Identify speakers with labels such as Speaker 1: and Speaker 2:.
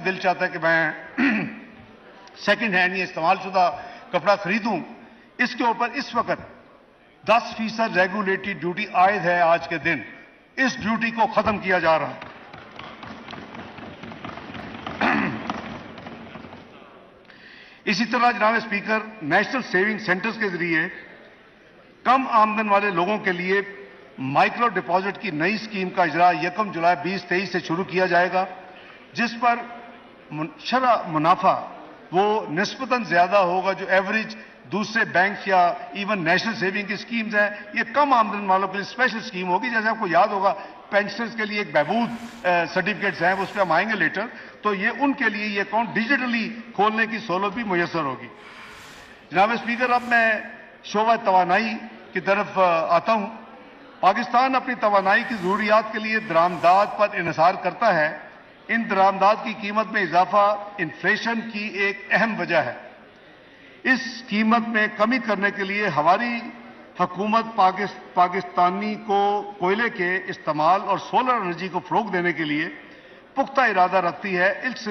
Speaker 1: دل چاہتا ہے کہ میں سیکنڈ ہینڈ یا استعمال شدہ کپڑا خریدوں، اس کے اوپر اس وقت 10% ریگولیٹری ڈیوٹی عائد ہے آج کے دن۔ اس ڈیوٹی کو ختم کیا جا رہا ہے۔ اسی طرح جناب اسپیکر، نیشنل سیونگ سینٹرز کے ذریعے کم آمدن والے لوگوں کے لیے مائکرو ڈپازٹ کی نئی اسکیم کا اجرا 1 جولائی 2023 سے شروع کیا جائے گا، جس پر شرح منافع وہ نسبتاً زیادہ ہوگا جو ایوریج دوسرے بینک یا ایون نیشنل سیونگ کی اسکیمز ہیں۔ یہ کم آمدن والوں کے لیے اسپیشل اسکیم ہوگی۔ جیسے آپ کو یاد ہوگا پینشنرز کے لیے ایک بہبود سرٹیفکیٹس ہیں، اس پہ ہم آئیں گے لیٹر، تو یہ ان کے لیے یہ اکاؤنٹ ڈیجیٹلی کھولنے کی سہولت بھی میسر ہوگی۔ جناب اسپیکر، اب میں شعبہ توانائی کی طرف آتا ہوں۔ پاکستان اپنی توانائی کی ضروریات کے لیے درآمدات پر انحصار کرتا ہے۔ ان درآمدات کی قیمت میں اضافہ انفلیشن کی ایک اہم وجہ ہے۔ اس قیمت میں کمی کرنے کے لیے ہماری حکومت پاکستانی کو کوئلے کے استعمال اور سولر انرجی کو فروغ دینے کے لیے پختہ ارادہ رکھتی ہے۔ اس